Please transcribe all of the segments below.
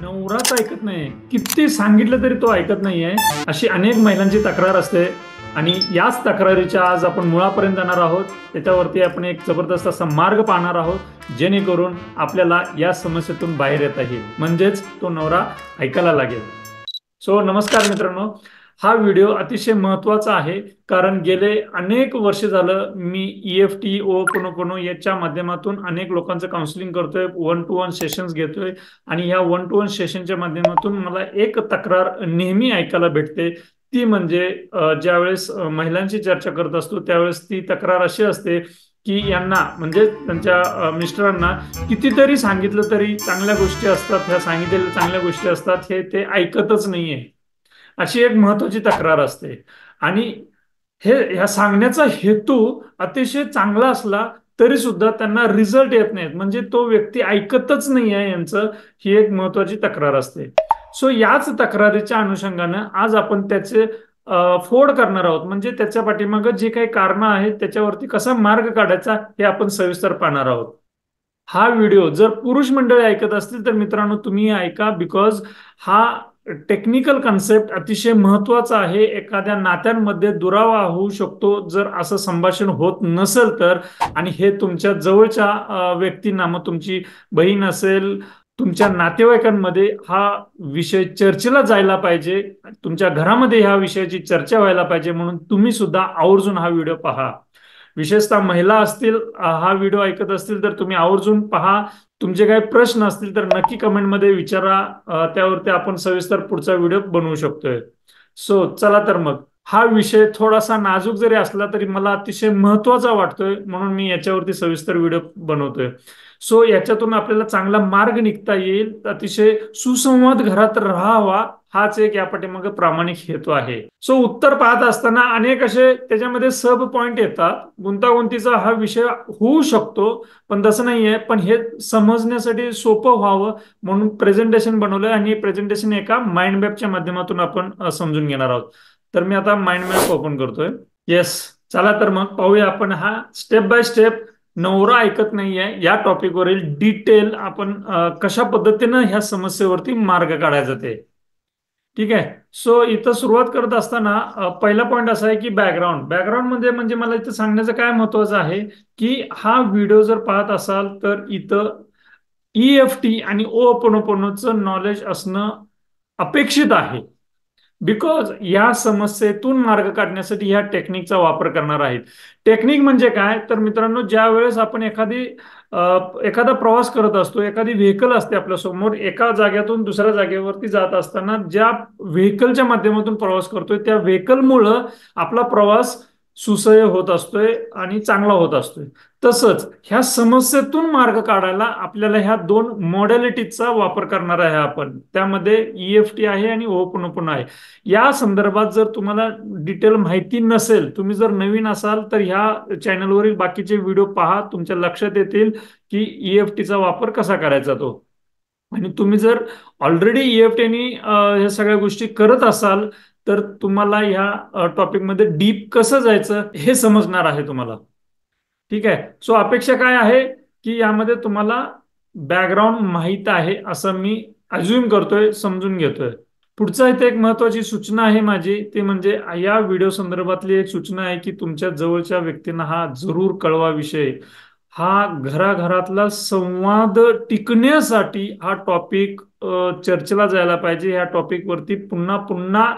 नवराच ऐकत नाही, किती सांगितलं तरी तो ऐकत नाहीये. अशी अनेक महिलांची तक्रार असते आणि याच तक्रारीच्या आज आपण मुळापर्यंत जाणार आहोत. त्याच्यावरती आपण एक जबरदस्त असा मार्ग पाहणार आहोत जेणेकरून आपल्याला या समस्येतून बाहेर येता येईल, म्हणजेच तो नवरा ऐकायला लागेल. सो नमस्कार मित्रांनो, हा व्हिडिओ अतिशय महत्वाचा आहे. कारण गेले अनेक वर्ष झालं मी EFT ओपनोपनो याच्या माध्यमातून अनेक लोकांचं काउन्सिलिंग करतोय, 1-to-1 सेशन्स घेतोय आणि या 1-to-1 सेशनच्या माध्यमातून मला एक तक्रार नेहमी ऐकायला भेटते. ती म्हणजे ज्यावेळेस महिलांची चर्चा करत असतो त्यावेळेस ती तक्रार अशी असते की यांना म्हणजे त्यांच्या मिस्टरांना कितीतरी सांगितलं तरी चांगल्या गोष्टी असतात, ह्या सांगितलेल्या चांगल्या गोष्टी असतात हे ते ऐकतच नाहीये, अशी एक महत्वाची तक्रार असते. आणि हे ह्या सांगण्याचा हेतू अतिशय चांगला असला तरी सुद्धा त्यांना रिझल्ट येत नाहीत, म्हणजे तो व्यक्ती ऐकतच नाही आहे यांचं, ही एक महत्वाची तक्रार असते. सो याच तक्रारीच्या अनुषंगानं आज आपण त्याचे फोड करणार आहोत, म्हणजे त्याच्या पाठीमागं जे काही कारण आहेत त्याच्यावरती कसा मार्ग काढायचा हे आपण सविस्तर पाहणार आहोत. हा व्हिडिओ जर पुरुष मंडळी ऐकत असतील तर मित्रांनो तुम्ही ऐका, बिकॉज हा टेक्निकल कन्सेप्ट अतिशय महत्वाचा आहे. एखाद्या नात्यांमध्ये दुरावा होऊ शकतो जर असं संभाषण होत नसेल तर, आणि हे तुमच्या जवळच्या व्यक्तींना, मग तुमची बहीण असेल, तुमच्या नातेवाईकांमध्ये हा विषय चर्चेला जायला पाहिजे, तुमच्या घरामध्ये ह्या विषयाची चर्चा व्हायला पाहिजे. म्हणून तुम्ही सुद्धा आवर्जून हा व्हिडिओ पहा. विशेषतः महिला असतील, हा व्हिडिओ ऐकत असतील तर तुम्ही आवर्जून पहा. तुमचे काही प्रश्न असतील तर नक्की कमेंटमध्ये विचारा, त्यावरती आपण सविस्तर पुढचा व्हिडिओ बनवू शकतोय. सो चला तर मग, हा विषय थोडासा नाजूक जरी असला तरी मला अतिशय महत्वाचा वाटतोय, म्हणून मी याच्यावरती सविस्तर व्हिडिओ बनवतोय. सो याच्यातून आपल्याला चांगला मार्ग निघता येईल, अतिशय सुसंवाद घरात राहावा, हाच एक या पाठीमागे प्रामाणिक हेतू आहे. सो उत्तर पाहत असताना अनेक असे त्याच्यामध्ये सब पॉइंट येतात, गुंतागुंतीचा हा विषय होऊ शकतो, पण तसं नाहीये. पण हे समजण्यासाठी सोपं व्हावं म्हणून प्रेझेंटेशन बनवलंय आणि प्रेझेंटेशन एका माइंड मॅपच्या माध्यमातून आपण समजून घेणार आहोत. तर मी आता माइंड मॅप ओपन करतोय. येस, चला तर मग पाहूया आपण हा स्टेप बाय स्टेप नवरा ऐकत नाहीये या टॉपिकवरील डिटेल आपण कशा पद्धतीनं ह्या समस्येवरती मार्ग काढायचा ते. ठीक आहे. सो इथं सुरुवात करत असताना पहिला पॉइंट असा आहे की बॅकग्राऊंड. बॅकग्राऊंड म्हणजे मला इथं सांगण्याचं काय महत्वाचं आहे की हा व्हिडिओ जर पाहत असाल तर इथं EFT आणि ओपनोपनोचं नॉलेज असणं अपेक्षित आहे. बिकॉज या समस्येतून मार्ग काढण्यासाठी ह्या टेक्निकचा वापर करणार आहेत. टेक्निक म्हणजे काय तर मित्रांनो, ज्या वेळेस आपण एखादा प्रवास करत असतो, एखादी व्हेकल असते आपल्या समोर, एका जागेतून दुसऱ्या जागेवरती जात असताना ज्या व्हेकलच्या माध्यमातून प्रवास करतोय त्या व्हेकलमुळं आपला प्रवास सुसह्य होत असतोय आणि चांगला होत असतोय. तसंच ह्या समस्येतून मार्ग काढायला आपल्याला ह्या दोन मॉडॅलिटीजचा वापर करणार आहे आपण. त्यामध्ये EFT आहे आणि ओपनोपनो आहे. या संदर्भात जर तुम्हाला डिटेल माहिती नसेल, तुम्ही जर नवीन असाल तर ह्या चॅनलवरील बाकीचे व्हिडिओ पहा, तुमच्या लक्षात येतील की EFTचा वापर कसा करायचा तो. आणि तुम्ही जर ऑलरेडी EFT आणि ह्या सगळ्या गोष्टी करत असाल तर तुम्हाला ह्या टॉपिकमध्ये डीप कसं जायचं हे समजणार आहे तुम्हाला. ठीक आहे. सो अपेक्षा काय आहे की यामध्ये तुम्हाला बॅकग्राऊंड माहित आहे असं मी अज्युम करतोय, समजून घेतोय. पुढचा इथे एक महत्वाची सूचना आहे माझी, ते म्हणजे या व्हिडिओ संदर्भातली एक सूचना आहे की तुमच्या जवळच्या व्यक्तींना हा जरूर कळवा विषय. हा घराघरातला संवाद टिकण्यासाठी हा टॉपिक चर्चेला जायला पाहिजे. या टॉपिक वरती पुन्हा पुन्हा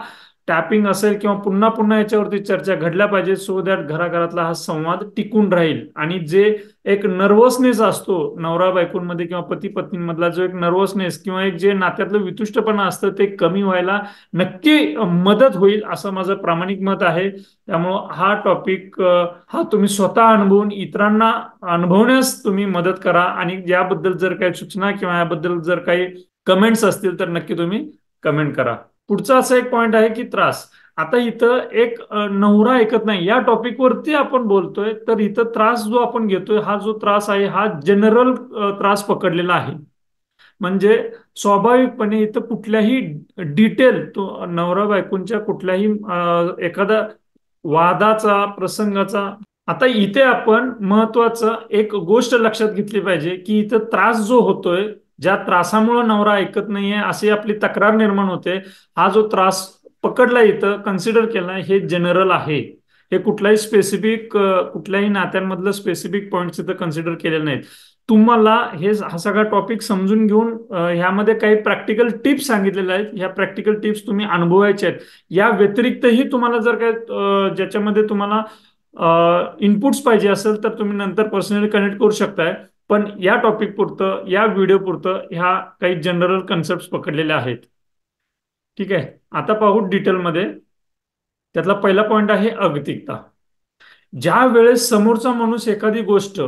टॅपिंग असेल किंवा पुन्हा पुन्हा याच्यावरती चर्चा घडल्या पाहिजे, सो दॅट घराघरातला हा संवाद टिकून राहील. आणि जे एक नर्वसनेस असतो नवरा बायकोंमध्ये किंवा पती पत्नीमधला जो एक नर्वसनेस किंवा एक जे नात्यातलं वितुष्टपणा असतं ते कमी व्हायला नक्की मदत होईल असं माझं प्रामाणिक मत आहे. त्यामुळं हा टॉपिक हा तुम्ही स्वतः अनुभवून इतरांना अनुभवण्यास तुम्ही मदत करा. आणि याबद्दल जर काही सूचना किंवा याबद्दल जर काही कमेंट्स असतील तर नक्की तुम्ही कमेंट करा. पुढचा असा एक पॉइंट आहे की त्रास. आता इथं एक नवरा ऐकत नाही या टॉपिक वरती आपण बोलतोय, तर इथं त्रास जो आपण घेतोय हा जो त्रास आहे हा जनरल त्रास पकडलेला आहे. म्हणजे स्वाभाविकपणे इथं कुठल्याही डिटेल तो नवरा बायकोंच्या कुठल्याही एखादा वादाचा प्रसंगाचा, आता इथे आपण महत्वाचं एक गोष्ट लक्षात घेतली पाहिजे की इथं त्रास जो होतोय ज्या त्रासामुळे नवरा ऐकत नाहीये अशी आपली तक्रार निर्माण होते, हा जो त्रास पकडला इथं कन्सिडर केला हे जनरल आहे. हे कुठल्याही स्पेसिफिक कुठल्याही नात्यांमधलं स्पेसिफिक पॉईंट्स इथं कन्सिडर केलेले नाहीत. तुम्हाला हा सगळा टॉपिक समजून घेऊन ह्यामध्ये काही प्रॅक्टिकल टिप्स सांगितलेल्या आहेत. ह्या प्रॅक्टिकल टिप्स तुम्ही अनुभवायच्या आहेत. या व्यतिरिक्तही तुम्हाला जर काय ज्याच्यामध्ये तुम्हाला इनपुट्स पाहिजे असेल तर तुम्ही नंतर पर्सनली कनेक्ट करू शकताय. पण या टॉपिक पुरतं, या व्हिडिओ पुरतं ह्या काही जनरल कन्सेप्ट पकडलेल्या आहेत. ठीक आहे, आता पाहू डिटेलमध्ये. त्यातला पहिला पॉइंट आहे अगतिकता. ज्या वेळेस समोरचा माणूस एखादी गोष्ट,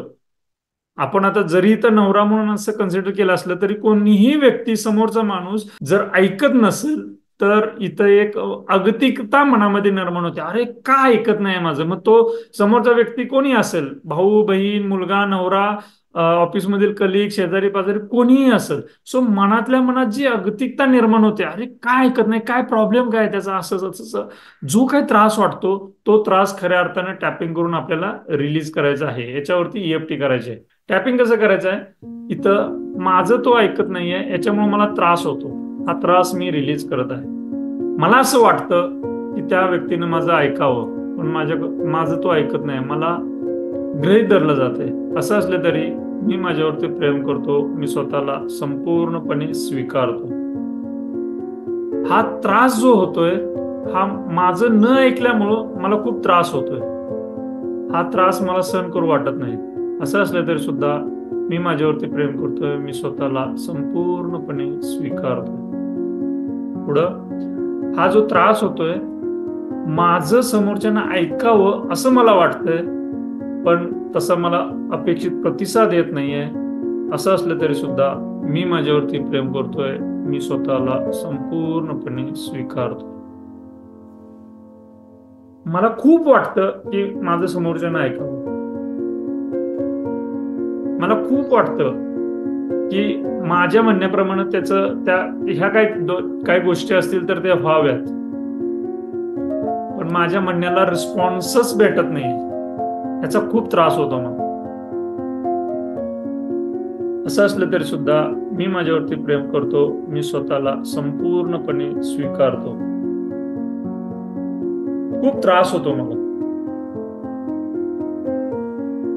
आपण आता जरी इथं नवरा म्हणून असं कन्सिडर केलं असलं तरी कोणीही व्यक्ती, समोरचा माणूस जर ऐकत नसेल तर इथं एक अगतिकता मनामध्ये निर्माण होते. अरे का ऐकत नाही माझं? मग तो समोरचा व्यक्ती कोणी असेल, भाऊ बहीण, मुलगा, नवरा, ऑफिसमधील कलिग, शेजारी पाजारी, कोणीही असेल. सो मनातल्या मनात जी अगतिकता निर्माण होते, अरे काय ऐकत नाही, काय प्रॉब्लेम काय त्याचा, असं असं जो काही त्रास वाटतो तो त्रास खऱ्या अर्थाने टॅपिंग करून आपल्याला रिलीज करायचा आहे. याच्यावरती EFT करायचे आहे. टॅपिंग कसं करायचं आहे? इथं माझं तो ऐकत नाहीये याच्यामुळे मला त्रास होतो, हा त्रास मी रिलीज करत आहे. मला असं वाटतं की त्या व्यक्तीने माझं ऐकावं, पण माझं तो ऐकत नाही, मला गृहीत धरलं जाते. असं असलं तरी मी माझ्यावरती प्रेम करतो, मी स्वतःला संपूर्णपणे स्वीकारतो. हा त्रास जो होतोय हा माझं न ऐकल्यामुळं मला खूप त्रास होतोय. हा त्रास मला सहन करू वाटत नाही. असं असलं तरी सुद्धा मी माझ्यावरती प्रेम करतोय, मी स्वतःला संपूर्णपणे स्वीकारतोय. पुढं, हा जो त्रास होतोय माझं समोरच्यांना ऐकावं असं मला वाटतंय, पण तसं मला अपेक्षित प्रतिसाद येत नाहीये. असं असलं तरी सुद्धा मी माझ्यावरती प्रेम करतोय, मी स्वतःला संपूर्णपणे स्वीकारतो. मला खूप वाटतं की माझं समोरच्यांना ऐकावं. मला खूप वाटतं की माझ्या म्हणण्याप्रमाणे ह्या काही गोष्टी असतील तर त्या व्हाव्यात, पण माझ्या म्हणण्याला रिस्पॉन्सच भेटत नाही, याचा खूप त्रास होतो मला. असं असलं तरी सुद्धा मी माझ्यावरती प्रेम करतो, मी स्वतःला संपूर्णपणे स्वीकारतो. खूप त्रास होतो मला,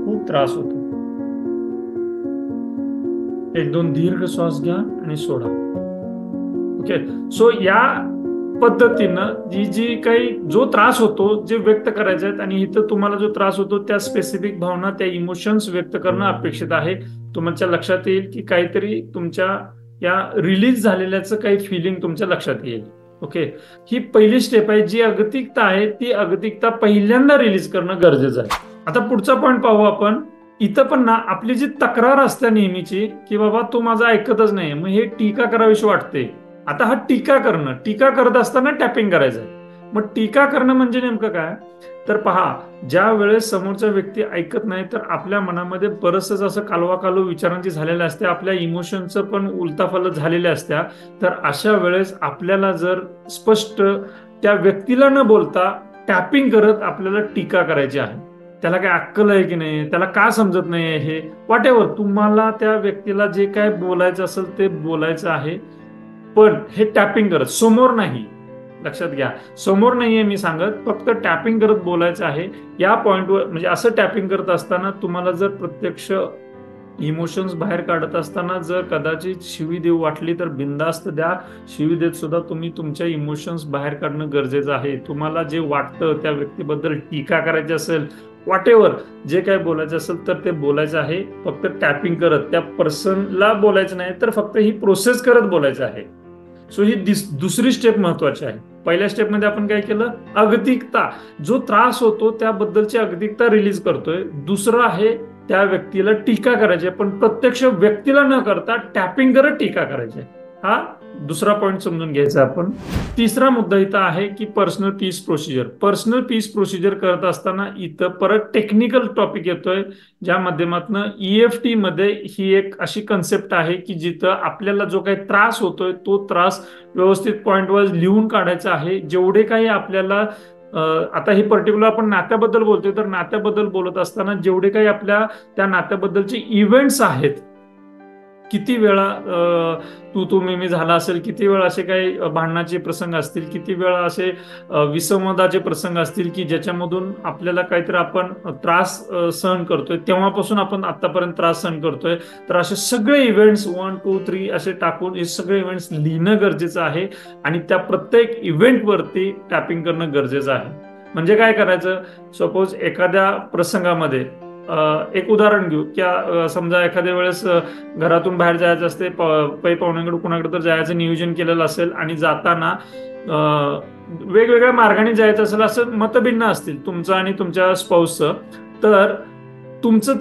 खूप त्रास होतो. 1-2 दीर्घ श्वास घ्या आणि सोडा. ओके, सो या पद्धतीनं जी काही जो त्रास होतो जे व्यक्त करायचे आहेत, आणि इथं तुम्हाला जो त्रास होतो त्या स्पेसिफिक भावना, त्या इमोशन्स व्यक्त करणं अपेक्षित आहे. तुमच्या लक्षात येईल की काहीतरी तुमच्या या रिलीज झालेल्याचं काही फिलिंग तुमच्या लक्षात येईल. ओके, ही पहिली स्टेप आहे. जी अगतिकता आहे ती अगतिकता पहिल्यांदा रिलीज करणं गरजेचं आहे. आता पुढचा पॉईंट पाहू आपण. इथं पण ना आपली जी तक्रार असते नेहमीची की बाबा तू माझं ऐकतच नाही, मग हे टीका करावीशी वाटते. आता हा टीका करत असताना टॅपिंग करायचं आहे. मग टीका करणं म्हणजे नेमकं काय? तर पहा, ज्या वेळेस समोरचा व्यक्ती ऐकत नाही तर आपल्या मनामध्ये बरंचसं असं कालवाकालू विचारांची झालेल्या असते, आपल्या इमोशनचं पण उलताफालत झालेल्या असत्या. तर अशा वेळेस आपल्याला जर स्पष्ट त्या व्यक्तीला न बोलता टॅपिंग करत आपल्याला टीका करायची आहे. त्याला काय अक्कल आहे की नाही, त्याला का समजत नाही, हे व्हॉटएव्हर, तुम्हाला त्या व्यक्तीला जे काय बोलायचं असेल ते बोलायचं आहे, पण हे टॅपिंग करत, समोर नाही. लक्षात घ्या, समोर नाहीये मी सांगत, फक्त टॅपिंग करत बोलायचं आहे. या पॉइंटवर म्हणजे असं टॅपिंग करत असताना तुम्हाला जर प्रत्यक्ष इमोशन्स बाहेर काढत असताना जर कदाचित शिवी देऊ वाटली तर बिनधास्त द्या. शिवी देत सुद्धा तुम्ही तुमच्या इमोशन्स बाहेर काढणं गरजेचं आहे. तुम्हाला जे वाटतं त्या व्यक्तीबद्दल टीका करायची असेल, व्हॉटएव्हर जे काय बोलायचं असेल तर ते बोलायचं आहे. फक्त टॅपिंग करत, त्या पर्सनला बोलायचं नाही, तर फक्त ही प्रोसेस करत बोलायचं आहे. सो ही दुसरी स्टेप महत्वाची आहे. पहिल्या स्टेपमध्ये आपण काय केलं? अगतिकता, जो त्रास होतो त्याबद्दलची अगतिकता रिलीज करतोय. दुसरं आहे त्या व्यक्तीला टीका करायची, पण प्रत्यक्ष व्यक्तीला न करता टॅपिंग करत टीका करायची. हा दुसरा पॉइंट समजून घ्यायचा आपण. तिसरा मुद्दा इथं आहे की personal peace procedure. Personal peace procedure करत असताना इथं परत टेक्निकल टॉपिक येतोय, ज्या माध्यमातून EFT मध्ये ही एक अशी कन्सेप्ट आहे की जिथं आपल्याला जो काही त्रास होतोय तो त्रास व्यवस्थित पॉइंट वाईज लिहून काढायचा आहे. जेवढे काही आपल्याला आता हे पर्टिक्युलर आपण नात्याबद्दल बोलतोय, तर नात्याबद्दल बोलत असताना जेवढे काही आपल्या त्या नात्याबद्दलचे इव्हेंट्स आहेत किती वेळा तू मी झाला असेल, किती वेळा असे काही भांडणाचे प्रसंग असतील, किती वेळा असे विसंवादाचे प्रसंग असतील की ज्याच्यामधून आपल्याला काहीतरी आपण त्रास सहन करतोय, तेव्हापासून आपण आतापर्यंत त्रास सहन करतोय. तर असे सगळे इव्हेंट्स 1, 2, 3 असे टाकून हे सगळे इव्हेंट्स लिहिणं गरजेचं आहे आणि त्या प्रत्येक इव्हेंटवरती टॅपिंग करणं गरजेचं आहे. म्हणजे काय करायचं, सपोज एखाद्या प्रसंगामध्ये एक उदाहरण घेऊ की समजा एखाद्या वेळेस घरातून बाहेर जायचं असते, पै पाहुण्याकडे कुणाकडे तर जायचं नियोजन केलेलं असेल आणि जाताना वेगवेगळ्या मार्गाने जायचं असेल, असं मतभिन्न असतील तुमचं आणि तुमच्या स्पाऊसचं, तर तुमचं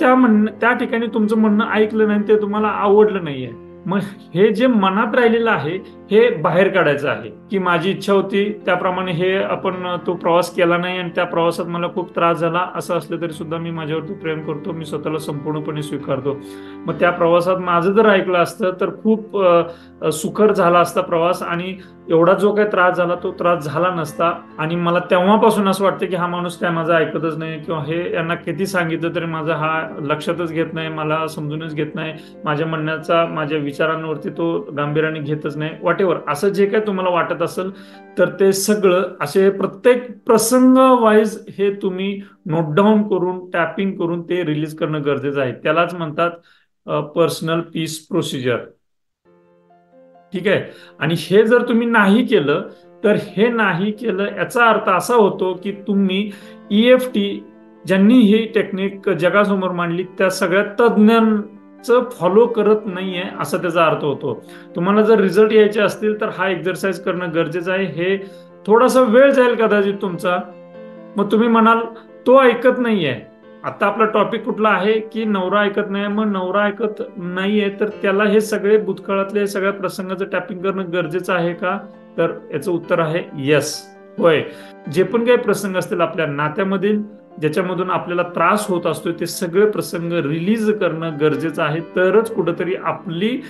त्या ठिकाणी तुमचं म्हणणं ऐकलं नाही, ते तुम्हाला आवडलं नाहीये. मग हे जे मनात राहिलेलं आहे हे बाहेर काढायचं आहे की माझी इच्छा होती त्याप्रमाणे हे आपण तो प्रवास केला नाही आणि त्या प्रवासात मला खूप त्रास झाला, असं असलं तरी सुद्धा मी माझ्यावरती प्रेम करतो, मी स्वतःला संपूर्णपणे स्वीकारतो. मग त्या प्रवासात माझं जर ऐकलं असतं तर खूप सुखर झाला असता प्रवास आणि एवढा जो काही त्रास झाला तो त्रास झाला नसता. आणि मला तेव्हापासून असं वाटतं की हा माणूस काय माझं ऐकतच नाही, किंवा हे यांना किती सांगितलं तरी माझा हा लक्षातच घेत नाही, मला समजूनच घेत नाही, माझ्या म्हणण्याचा माझ्या विचारांवरती तो गांभीर्याने घेतच नाही, वॉट एव्हर असं जे काही तुम्हाला वाटत असेल, तर ते सगळं असे प्रत्येक प्रसंग वाईज हे तुम्ही नोट डाऊन करून टॅपिंग करून ते रिलीज करणं गरजेचं आहे. त्यालाच म्हणतात पर्सनल पीस प्रोसिजर. ठीक आहे. आणि हे जर तुम्ही नाही केलं, तर हे नाही केलं याचा अर्थ असा होतो की तुम्ही EFT ज्यांनी ही टेक्निक जगासमोर मांडली त्या सगळ्या तज्ञांचं फॉलो करत नाहीये असा त्याचा अर्थ होतो. तुम्हाला जर रिझल्ट यायचे असतील तर हा एक्सरसाइज करणं गरजेचं आहे. हे थोडासा वेळ जाईल कदाचित तुमचा. मग तुम्ही म्हणाल तो ऐकत नाहीये. आता आपला टॉपिक कुठला आहे की नवरा ऐकत नाही. मग नवरा ऐकत नाहीये तर त्याला हे सगळे भूतकाळातले सगळ्या प्रसंगाचं टॅपिंग करणं गरजेचं आहे का? तर याचं उत्तर आहे येस, होय. जे पण काही प्रसंग असतील आपल्या नात्यामधील ज्याच्यामधून आपल्याला त्रास होत असतो ते सगळे प्रसंग रिलीज करणं गरजेचं आहे. तरच कुठंतरी आपली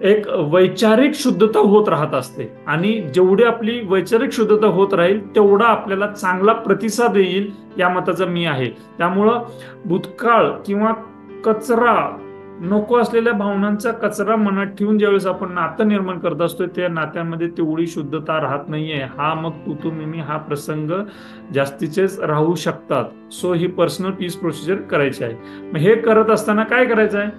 एक वैचारिक शुद्धता होत राहत असते आणि जेवढी आपली वैचारिक शुद्धता होत राहील तेवढा आपल्याला चांगला प्रतिसाद येईल या मताचा मी आहे. त्यामुळं भूतकाळ किंवा कचरा, नको असलेल्या भावनांचा कचरा मनात ठेवून ज्यावेळेस आपण नातं निर्माण करत असतो त्या नात्यांमध्ये तेवढी शुद्धता राहत नाहीये. हा मग तू मी हा प्रसंग जास्तीचेच राहू शकतात. सो ही पर्सनल पीस प्रोसिजर करायची आहे. मग हे करत असताना काय करायचं आहे,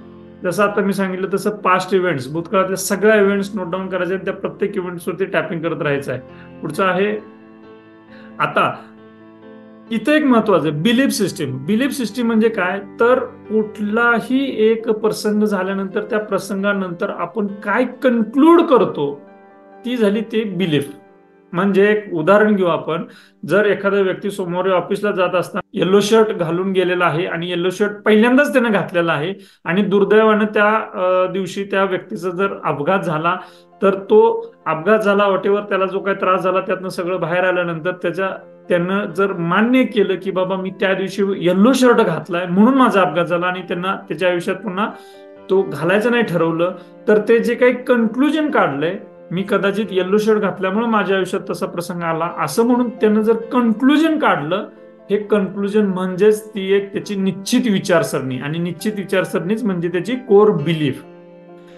जसं आता मी सांगितलं तसं पास्ट इव्हेंट्स, भूतकाळातल्या सगळ्या इव्हेंट्स नोट डाऊन करायचे, त्या प्रत्येक इव्हेंट्सवरती टॅपिंग करत राहायचं आहे. पुढचं आहे आता इथं एक महत्वाचं बिलीफ सिस्टीम. बिलीफ सिस्टीम म्हणजे काय, तर कुठलाही एक प्रसंग झाल्यानंतर त्या प्रसंगानंतर आपण काय कन्क्लूड करतो ती झाली ते बिलीफ. म्हणजे एक उदाहरण घेऊ आपण, जर एखादा व्यक्ती समोर ऑफिसला जात असताना येलो शर्ट घालून गेलेला आहे आणि येलो शर्ट पहिल्यांदाच त्याने घातलेला आहे आणि दुर्दैवानं त्या दिवशी त्या व्यक्तीचा जर अपघात झाला तर तो अपघात झाला, वॉटेवर त्याला जो काही त्रास झाला त्यातनं सगळं बाहेर आल्यानंतर त्यानं जर मान्य केलं की बाबा मी त्या दिवशी येल्लो शर्ट घातलाय म्हणून माझा अपघात झाला आणि त्यांना त्याच्या आयुष्यात पुन्हा तो घालायचं नाही ठरवलं, तर ते जे काही कन्क्लुजन काढलंय मी कदाचित येल्लो शर्ट घातल्यामुळे माझ्या आयुष्यात तसा प्रसंग आला असं म्हणून त्यानं जर कन्क्लुजन काढलं, हे कन्क्लुजन म्हणजेच ती एक त्याची निश्चित विचारसरणी आणि निश्चित विचारसरणीच म्हणजे त्याची कोर बिलीफ.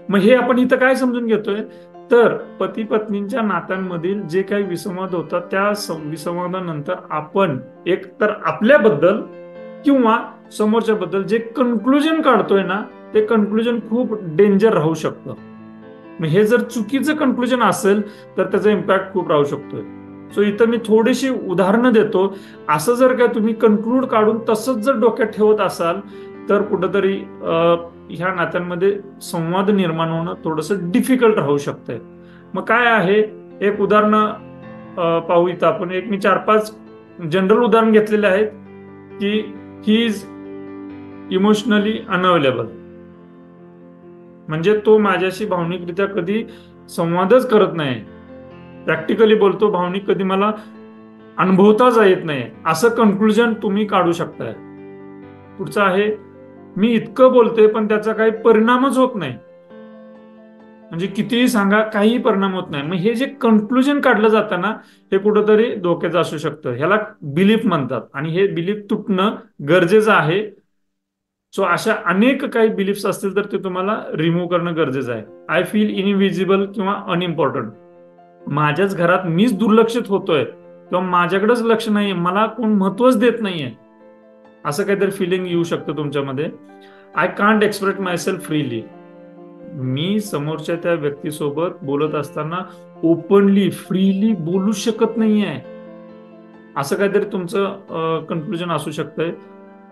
मग हे आपण इथं काय समजून घेतोय, तर पती पत्नींच्या नात्यांमधील जे काही विसंवाद होतात त्या विसंवादानंतर आपण एक तर आपल्याबद्दल किंवा समोरच्या बद्दल जे कन्क्लुजन काढतोय ना ते कन्क्लुजन खूप डेंजर राहू शकतं. मग हे जर चुकीचं कन्क्लुजन असेल तर त्याचा इम्पॅक्ट खूप राहू शकतोय. सो इथं मी थोडीशी उदाहरणं देतो. असं जर काय तुम्ही कन्क्लूड काढून तसंच जर डोक्यात ठेवत असाल तर कुठंतरी ह्या नात्यांमध्ये संवाद निर्माण होणं थोडंसं डिफिकल्ट राहू शकतंय. मग काय आहे, एक उदाहरण पाहू इथं आपण. एक मी 4-5 जनरल उदाहरण घेतलेले आहेत की ही इज इमोशनली अनअवेलेबल, म्हणजे तो माझ्याशी भावनिकरित्या कधी संवादच करत नाही. प्रॅक्टिकली बोलतो, भावनिक कधी मला अनुभवताच येत नाही, असं कन्क्लुजन तुम्ही काढू शकताय. पुढचं आहे, मी इतकं बोलते पण त्याचा काही परिणामच होत नाही, म्हणजे कितीही सांगा काहीही परिणाम होत नाही. मग हे जे कन्क्लुजन काढलं जातं ना हे कुठंतरी धोक्याचं असू शकतं. ह्याला बिलीफ म्हणतात आणि हे बिलीफ तुटणं गरजेचं आहे. सो अशा अनेक काही बिलीफ्स असतील तर ते तुम्हाला रिमूव्ह करणं गरजेचं आहे. आय फील इनविजिबल किंवा अनइम्पॉर्टंट, माझ्याच घरात मीच दुर्लक्षित होतोय किंवा माझ्याकडेच लक्ष नाहीये, मला कोण महत्वच देत नाहीये, असं काहीतरी फिलिंग येऊ शकतं तुमच्यामध्ये. I can't express myself freely, मी समोरच्या त्या व्यक्तीसोबत बोलत असताना ओपनली फ्रीली बोलू शकत नाहीये, असं काहीतरी तुमचं कन्क्लुजन असू शकतंय.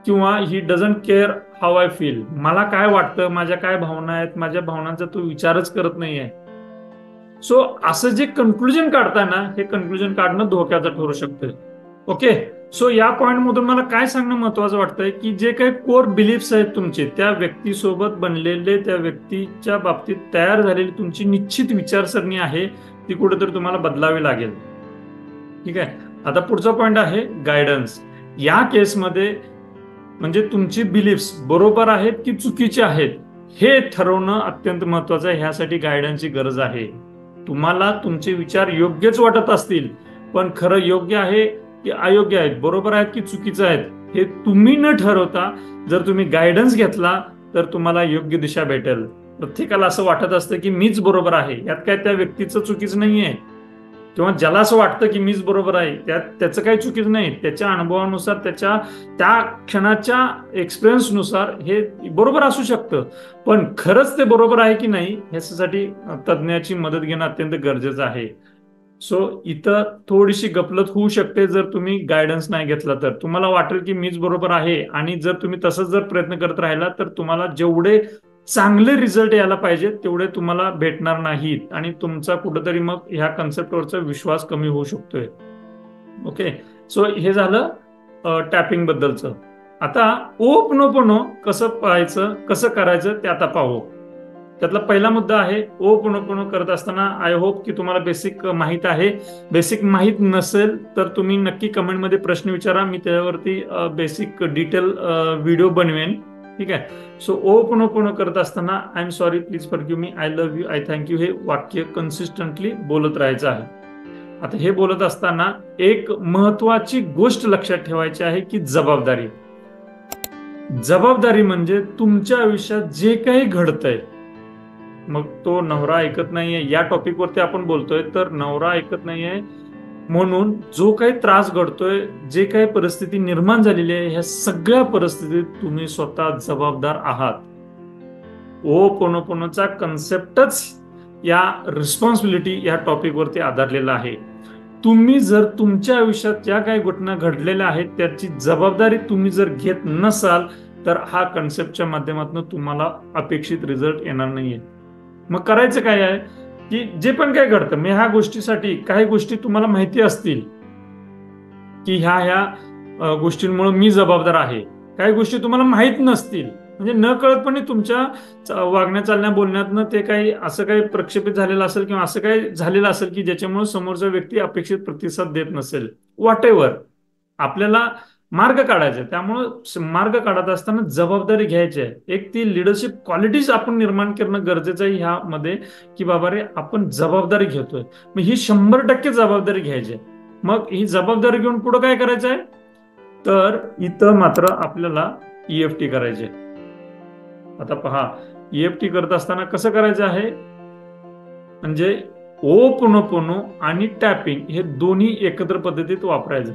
किंवा he doesn't care how I feel, मला काय वाटतं, माझ्या काय भावना आहेत, माझ्या भावनांचा तो विचारच करत नाहीये. सो असं जे कन्क्लुजन काढताय ना, हे कन्क्लुजन काढणं धोक्याचं ठरू शकतं. ओके, सो या पॉइंट मधून मला काय सांगणं महत्वाचं वाटतंय की जे काही कोर बिलीफ्स आहेत तुमचे, त्या व्यक्तीसोबत बनलेले, त्या व्यक्तीच्या बाबतीत तयार झालेली तुमची निश्चित विचारसरणी आहे, ती कुठेतरी तुम्हाला बदलावी लागेल. ठीक आहे. आता पुढचा पॉइंट आहे गायडन्स. या केसमध्ये म्हणजे तुमची बिलीफ्स बरोबर आहेत की चुकीचे आहेत हे ठरवणं अत्यंत महत्वाचं आहे. ह्यासाठी गायडन्सची गरज आहे. तुम्हाला तुमचे विचार योग्यच वाटत असतील, पण खरं योग्य आहे की अयोग्य आहेत, बरोबर आहेत की चुकीचं आहेत, हे तुम्ही न ठरवता जर तुम्ही गायडन्स घेतला तर तुम्हाला योग्य दिशा भेटेल. प्रत्येकाला असं वाटत असतं की मीच बरोबर आहे, यात काय त्या व्यक्तीचं चुकीचं नाहीये, किंवा ज्याला असं वाटतं की मीच बरोबर आहे त्याचं काही चुकीचं नाही. त्याच्या अनुभवानुसार, त्याच्या त्या क्षणाच्या एक्सपिरियन्सनुसार हे बरोबर असू शकतं, पण खरंच ते बरोबर आहे की नाही ह्याच्यासाठी तज्ज्ञाची मदत घेणं अत्यंत गरजेचं आहे. सो इथं थोडीशी गफलत होऊ शकते जर तुम्ही गायडन्स नाही घेतला तर. तुम्हाला वाटेल की मीच बरोबर आहे, आणि जर तुम्ही तसंच जर प्रयत्न करत राहिला तर तुम्हाला जेवढे चांगले रिझल्ट यायला पाहिजे तेवढे तुम्हाला भेटणार नाहीत, आणि तुमचा कुठेतरी मग ह्या कन्सेप्टवरचा विश्वास कमी होऊ शकतोय. ओके, सो हे झालं टॅपिंग बद्दलचं. आता ओपनोपनो कसं पाहायचं, कसं करायचं ते आता पाहू. त्यातला पहिला मुद्दा आहे ओपनोपनो करत असताना आय होप की तुम्हाला बेसिक माहित आहे. बेसिक माहित नसेल तर तुम्ही नक्की कमेंटमध्ये प्रश्न विचारा, मी त्यावरती बेसिक डिटेल व्हिडिओ बनवेन. ठीक आहे. सो ओपनोपनो करत असताना I am sorry, please forgive me, I love you, I thank you हे वाक्य कन्सिस्टंटली बोलत राहायचं आहे. आता हे बोलत असताना एक महत्वाची गोष्ट लक्षात ठेवायची आहे की जबाबदारी. जबाबदारी म्हणजे तुमच्या आयुष्यात जे काही घडतंय, मग तो नवरा ऐकत नाहीये, या टॉपिक वरती आपण बोलतोय तर नवरा ऐकत नाहीये म्हणून जो काही त्रास घडतोय, जे काही परिस्थिती निर्माण झालेली आहे, ह्या सगळ्या परिस्थितीत तुम्ही स्वतः जबाबदार आहात. ओपोनोपोनोचा कन्सेप्टच या रिस्पॉन्सिबिलिटी या टॉपिक वरती आधारलेला आहे. तुम्ही जर तुमच्या आयुष्यात ज्या काही घटना घडलेल्या आहेत त्याची जबाबदारी तुम्ही जर घेत नसाल तर हा कन्सेप्टच्या माध्यमातून तुम्हाला अपेक्षित रिझल्ट येणार नाहीये. मग करायचं काय आहे की जे पण काय घडतं, मी ह्या गोष्टीसाठी काही गोष्टी तुम्हाला माहिती असतील की ह्या गोष्टींमुळे मी जबाबदार आहे, काही गोष्टी तुम्हाला माहित नसतील, म्हणजे न कळतपणे तुमच्या वागण्या चालण्या बोलण्यातनं ते काही असं काही प्रक्षेपित झालेलं असेल किंवा असं काही झालेलं असेल की ज्याच्यामुळे समोरचा व्यक्ती अपेक्षित प्रतिसाद देत नसेल. व्हॉट एव्हर, आपल्याला मार्ग काढायचे, त्यामुळे मार्ग काढत असताना जबाबदारी घ्यायची आहे. एक ती लिडरशिप क्वालिटीज आपण निर्माण करणं गरजेचं आहे ह्यामध्ये की बाबा रे आपण जबाबदारी घेतोय, मग ही 100% जबाबदारी घ्यायची आहे. मग ही जबाबदारी घेऊन पुढे काय करायचं आहे तर इथं मात्र आपल्याला EFT करायचे. आता पहा, EFT करत असताना कसं करायचं आहे म्हणजे ओपोनोपोनो आणि टॅपिंग हे दोन्ही एकत्र पद्धतीत वापरायचं.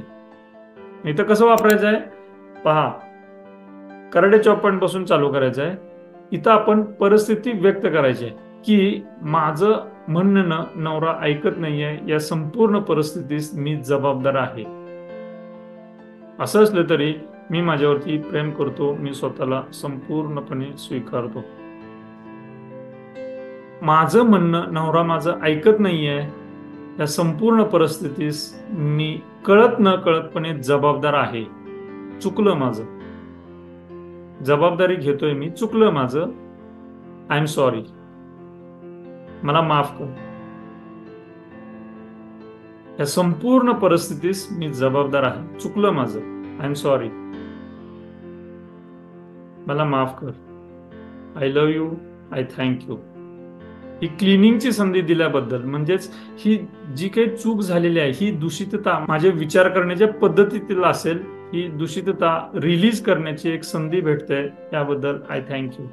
इथं कसं वापरायचं आहे पहा, कराटे चॉप पॉइंट पासून चालू करायचं आहे. इथं आपण परिस्थिती व्यक्त करायची आहे की माझं म्हणणं नवरा ऐकत नाहीये, या संपूर्ण परिस्थितीस मी जबाबदार आहे. असं असलं तरी मी माझ्यावरती प्रेम करतो, मी स्वतःला संपूर्णपणे स्वीकारतो. माझं म्हणणं नवरा माझं ऐकत नाहीये, या संपूर्ण परिस्थितीस मी कळत न कळतपणे जबाबदार आहे. चुकलं माझं, जबाबदारी घेतोय मी, चुकलं माझं, आय एम सॉरी, मला माफ कर. या संपूर्ण परिस्थितीस मी जबाबदार आहे, चुकलं माझं, आय एम सॉरी, मला माफ कर, I love you, I thank you. ही क्लिनिंगची संधी दिल्याबद्दल, म्हणजेच ही जी काही चूक झालेली आहे, ही दूषितता माझ्या विचार करण्याच्या पद्धतीतील असेल ही दूषितता रिलीज करण्याची एक संधी भेटते, याबद्दल आय थँक यू.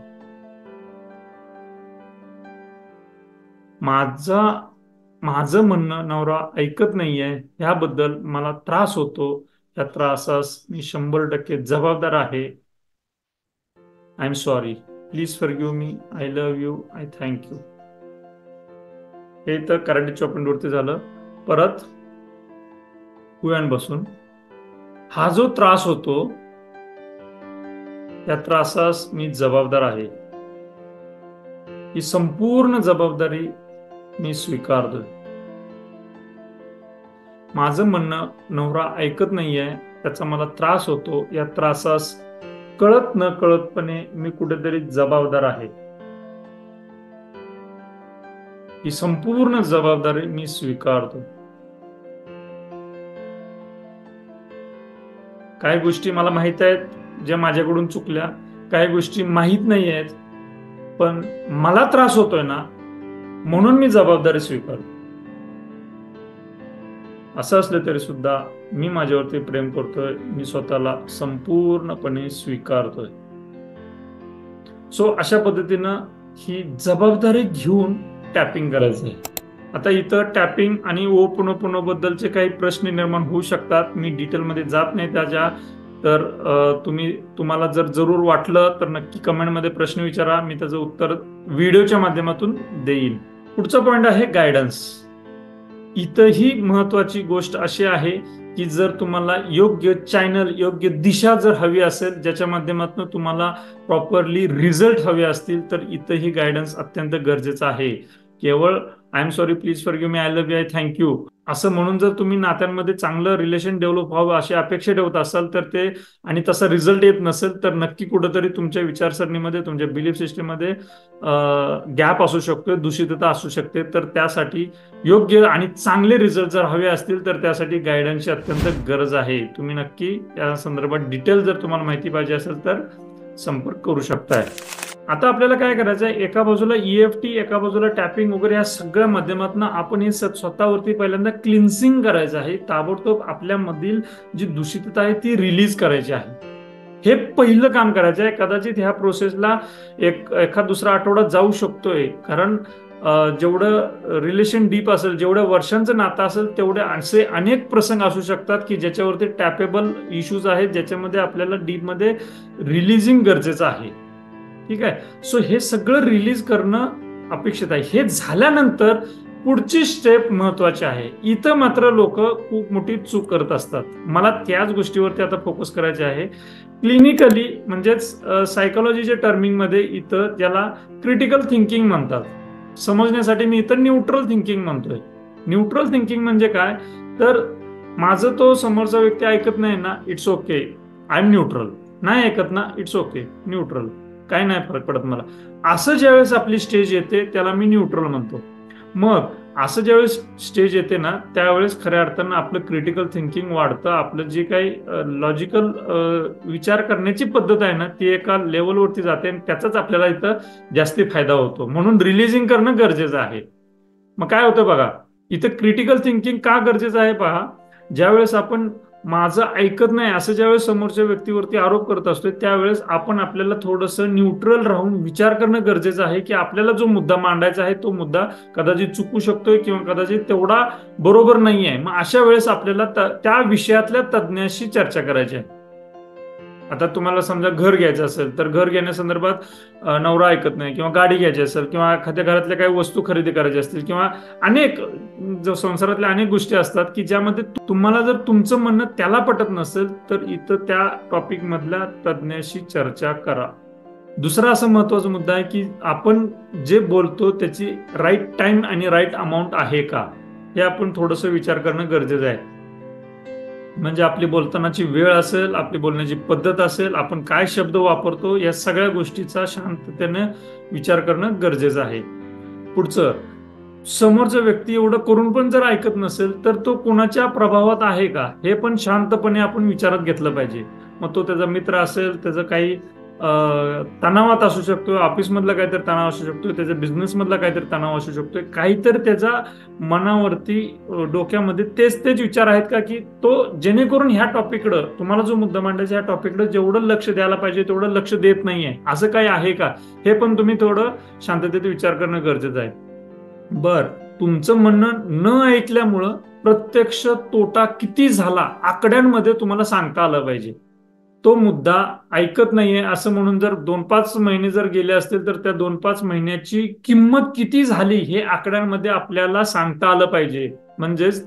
माझं म्हणणं नवरा ऐकत नाहीये, याबद्दल मला त्रास होतो. या त्रासास मी 100% जबाबदार आहे. I am sorry, please forgive me, I love you, I thank you. हे तर कराटे चॉपिंग वरती झालं. परत पुयान बसून हा जो त्रास होतो, त्या त्रासास मी जबाबदार आहे. ही संपूर्ण जबाबदारी मी स्वीकारतोय. माझं म्हणणं नवरा ऐकत नाहीये, त्याचा मला त्रास होतो. या त्रासास कळत न कळतपणे मी कुठेतरी जबाबदार आहे. ही संपूर्ण जबाबदारी मी स्वीकारतो. काही गोष्टी मला माहित आहेत ज्या माझ्याकडून चुकल्या, काही गोष्टी माहित नाही आहेत, पण मला त्रास होतोय ना, म्हणून मी जबाबदारी स्वीकारतो. असं असलं तरी सुद्धा मी माझ्यावरती प्रेम करतोय, मी स्वतःला संपूर्णपणे स्वीकारतोय. सो अशा पद्धतीनं ही जबाबदारी घेऊन टॅपिंग करायचंय. आता इथं टॅपिंग आणि ओपोनोपोनो बद्दलचे काही प्रश्न निर्माण होऊ शकतात. मी डिटेलमध्ये जात नाही त्याच्या. तर तुम्हाला जर जरूर वाटलं तर नक्की कमेंटमध्ये प्रश्न विचारा, मी त्याचं उत्तर व्हिडिओच्या माध्यमातून देईन. पुढचा पॉइंट आहे गायडन्स. इथं ही महत्वाची गोष्ट अशी आहे की जर तुम्हाला योग्य चॅनल, योग्य दिशा जर हवी असेल, ज्याच्या माध्यमातून तुम्हाला प्रॉपरली रिझल्ट हवे असतील, तर इथं ही गायडन्स अत्यंत गरजेचं आहे. केवळ I am sorry, please forgive me, I love you, I thank you असं म्हणून जर तुम्ही नात्यांमध्ये चांगलं रिलेशन डेव्हलप व्हावं अशी अपेक्षा ठेवत असाल तर ते, आणि तसा रिझल्ट येत नसेल, तर नक्की कुठेतरी तुमच्या विचारसरणीमध्ये, तुमच्या बिलीफ सिस्टीममध्ये गॅप असू शकतो, दूषितता असू शकते. तर त्यासाठी योग्य आणि चांगले रिझल्ट जर हवे असतील तर त्यासाठी गायडन्सची अत्यंत गरज आहे. तुम्ही नक्की या संदर्भात डिटेल जर तुम्हाला माहिती पाहिजे असेल तर संपर्क करू शकताय. आता आपल्याला काय करायचं आहे, एका बाजूला EFT, एका बाजूला टॅपिंग वगैरे, या सगळ्या माध्यमातून आपण हे स्वतःवरती पहिल्यांदा क्लिन्सिंग करायचं आहे. ताबडतोब आपल्यामधील जी दूषितता आहे ती रिलीज करायची आहे. हे पहिलं काम करायचं आहे. कदाचित ह्या प्रोसेसला एखाद दुसरा आठवडा जाऊ शकतोय, कारण जेवढं रिलेशन डीप असेल, जेवढ्या वर्षांचं नातं असेल, तेवढे असे अनेक प्रसंग असू शकतात की ज्याच्यावरती टॅपेबल इश्यूज आहेत, ज्याच्यामध्ये आपल्याला डीपमध्ये रिलीजिंग गरजेचं आहे. ठीक आहे. सो हे सगळं रिलीज करणं अपेक्षित आहे. हे झाल्यानंतर पुढची स्टेप महत्वाची आहे. इथं मात्र लोक खूप मोठी चूक करत असतात. मला त्याच गोष्टीवरती आता फोकस करायचे आहे. क्लिनिकली म्हणजेच सायकोलॉजीच्या टर्मिंगमध्ये इथं ज्याला क्रिटिकल थिंकिंग म्हणतात, समजण्यासाठी मी इथं न्यूट्रल थिंकिंग म्हणतोय. न्यूट्रल थिंकिंग म्हणजे काय, तर माझं तो समोरचा व्यक्ती ऐकत नाही ना, it's okay, I am neutral. नाही ऐकत ना, इट्स ओके, न्यूट्रल, काय नाही फरक पडत मला. असं ज्यावेळेस आपली स्टेज येते त्याला मी न्यूट्रल म्हणतो. मग असं ज्यावेळेस स्टेज येते ना, त्यावेळेस खऱ्या अर्थानं आपलं क्रिटिकल थिंकिंग वाढतं. आपलं जे काही लॉजिकल विचार करण्याची पद्धत आहे ना, ती एका लेवलवरती जाते आणि त्याचाच आपल्याला इथं जास्ती फायदा होतो. म्हणून रिलीजिंग करणं गरजेचं आहे. मग काय होतं बघा, इथं क्रिटिकल थिंकिंग का गरजेचं आहे पहा. ज्यावेळेस आपण माझं ऐकत नाही असं ज्यावेळेस समोरच्या व्यक्तीवरती आरोप करत असतो, त्यावेळेस आपण आपल्याला थोडंसं न्यूट्रल राहून विचार करणं गरजेचं आहे की आपल्याला जो मुद्दा मांडायचा आहे तो मुद्दा कदाचित चुकू शकतोय किंवा कदाचित तेवढा बरोबर नाही आहे. मग अशा वेळेस आपल्याला त्या विषयातल्या तज्ज्ञाशी चर्चा करायची आहे. आता तुम्हाला समजा घर घ्यायचं असेल तर घर घेण्यासंदर्भात नवरा ऐकत नाही, किंवा गाडी घ्यायची असेल, किंवा एखाद्या घरातल्या काही वस्तू खरेदी करायची असतील, किंवा अनेक संसारातल्या अनेक गोष्टी असतात की ज्यामध्ये तुम्हाला जर तुमचं म्हणणं त्याला पटत नसेल तर इथं त्या टॉपिक मधल्या तज्ज्ञाशी चर्चा करा. दुसरा असा महत्वाचा मुद्दा आहे की आपण जे बोलतो त्याची राईट टाइम आणि राईट अमाऊंट आहे का, हे आपण थोडंसं विचार करणं गरजेचं आहे. म्हणजे आपली बोलतानाची वेळ असेल, आपली बोलण्याची पद्धत असेल, आपण काय शब्द वापरतो, या सगळ्या गोष्टीचा शांततेने विचार करणं गरजेचं आहे. पुढचं, समोरचा व्यक्ती एवढं करून पण जर ऐकत नसेल तर तो कोणाच्या प्रभावात आहे का, हे पण शांतपणे आपण विचारात घेतलं पाहिजे. मग तो त्याचा मित्र असेल, त्याचं काही तणावात असू शकतो, ऑफिस मधला काहीतरी तणाव असू शकतो, त्याच्या बिझनेस मधला काहीतरी तणाव असू शकतो, काहीतरी त्याच्या मनावरती डोक्यामध्ये तेच तेच विचार आहेत का, की तो जेणेकरून ह्या टॉपिककडे तुम्हाला जो मुद्दा मांडायचा ह्या टॉपिककडे जेवढं लक्ष द्यायला पाहिजे तेवढं लक्ष देत नाहीये, असं काही आहे का, हे पण तुम्ही थोडं शांततेत विचार करणं गरजेचं आहे. बर, तुमचं म्हणणं न ऐकल्यामुळं प्रत्यक्ष तोटा किती झाला आकड्यांमध्ये तुम्हाला सांगता आलं पाहिजे. तो मुद्दा ऐकत नाहीये असं म्हणून जर 2-5 महिने जर गेले असतील तर त्या 2-5 महिन्याची किंमत किती झाली हे आकड्यांमध्ये आपल्याला सांगता आलं पाहिजे. म्हणजेच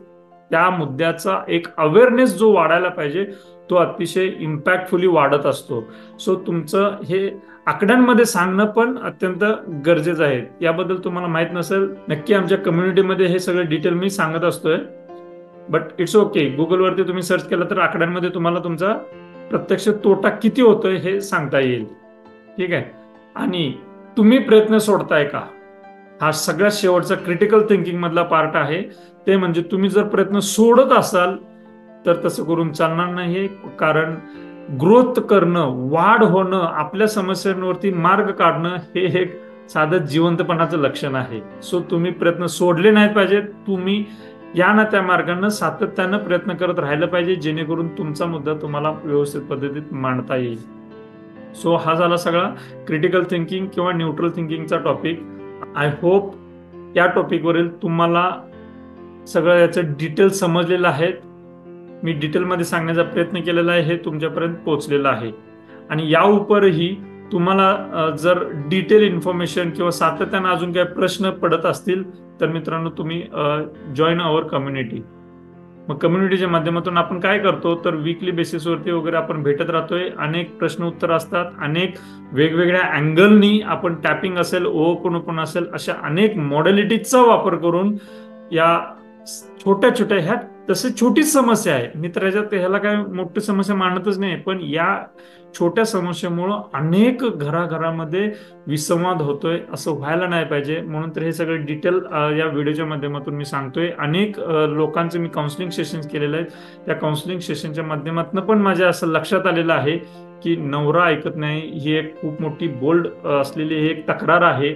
त्या मुद्द्याचा एक अवेअरनेस जो वाढायला पाहिजे तो अतिशय इम्पॅक्टफुली वाढत असतो. सो तुमचं हे आकड्यांमध्ये सांगणं पण अत्यंत गरजेचं आहे. याबद्दल तुम्हाला माहित नसेल, नक्की आमच्या कम्युनिटीमध्ये हे सगळं डिटेल मी सांगत असतोय. बट इट्स ओके, गुगलवरती तुम्ही सर्च केलं तर आकड्यांमध्ये तुम्हाला तुमचा प्रत्यक्ष तोटा किती होतोय हे सांगता येईल. ठीक आहे. आणि तुम्ही प्रयत्न सोडताय का, हा सगळ्यात शेवटचा क्रिटिकल थिंकिंग मधला पार्ट आहे. ते म्हणजे तुम्ही जर प्रयत्न सोडत असाल तर तसं करून चालणार नाही. कारण ग्रोथ करणं, वाढ होणं, आपल्या समस्यांवरती मार्ग काढणं हे एक साधं जिवंतपणाचं लक्षण आहे. सो तुम्ही प्रयत्न सोडले नाहीत पाहिजेत. तुम्ही या ना त्या मार्गाने सातत्यानं प्रयत्न करत राहिलं पाहिजे, जेणेकरून तुमचा मुद्दा तुम्हाला व्यवस्थित पद्धतीत मांडता येईल. सो हा झाला सगळा क्रिटिकल थिंकिंग किंवा न्यूट्रल थिंकिंगचा टॉपिक. आय होप या टॉपिकवरील तुम्हाला सगळं याचं डिटेल समजलेलं आहे. मी डिटेलमध्ये सांगण्याचा प्रयत्न केलेला आहे, हे तुमच्यापर्यंत पोहोचलेलं आहे. आणि या उपरही तुम्हाला जर डिटेल इन्फॉर्मेशन किंवा सातत्यानं अजून काही प्रश्न पडत असतील तर मित्रांनो तुम्ही जॉईन अवर कम्युनिटी. मग कम्युनिटीच्या माध्यमातून आपण काय करतो तर वीकली बेसिसवरती वगैरे आपण भेटत राहतोय. अनेक प्रश्न उत्तर असतात, अनेक वेगवेगळ्या अँगलनी आपण टॅपिंग असेल, ओपन असेल, अशा अनेक मॉडेलिटीजचा वापर करून या छोट्या छोट्या, ह्या तसे छोटीच समस्या आहे, मी तर ह्याला काय मोठी समस्या मानतच नाही, पण या छोट्या समस्येमुळं अनेक घराघरामध्ये विसंवाद होतोय, असं व्हायला नाही पाहिजे. म्हणून तर हे सगळं डिटेल या व्हिडिओच्या माध्यमातून मी सांगतोय. अनेक लोकांचे मी काउन्सिलिंग सेशन्स केलेले आहेत. त्या काउन्सिलिंग सेशनच्या माध्यमातून पण माझ्या असं लक्षात आलेलं आहे की नवरा ऐकत नाही ही एक खूप मोठी बोल्ड असलेली एक तक्रार आहे.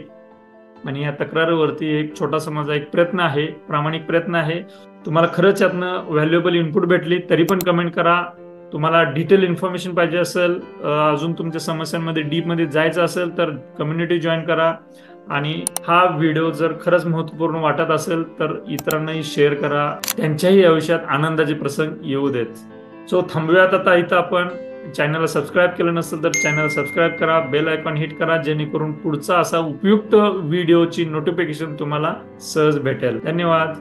आणि या तक्रारीवरती एक छोटासा माझा एक प्रयत्न आहे, प्रामाणिक प्रयत्न आहे. तुम्हाला खरंच यातनं व्हॅल्युएबल इनपुट भेटली तरी पण कमेंट करा. तुम्हाला डिटेल इन्फॉर्मेशन पाहिजे असेल, अजून तुमच्या समस्यांमध्ये डीपमध्ये जायचं असेल तर कम्युनिटी जॉईन करा. आणि हा व्हिडिओ जर खरंच महत्त्वपूर्ण वाटत असेल तर इतरांनाही शेअर करा, त्यांच्याही आयुष्यात आनंदाचे प्रसंग येऊ देत. सो थांबूयात आता इथं. आपण चॅनलला सबस्क्राईब केलं नसेल तर चॅनल सबस्क्राईब करा, बेल आयकॉन हिट करा, जेणेकरून पुढचा असा उपयुक्त व्हिडिओची नोटिफिकेशन तुम्हाला सहज भेटेल. धन्यवाद.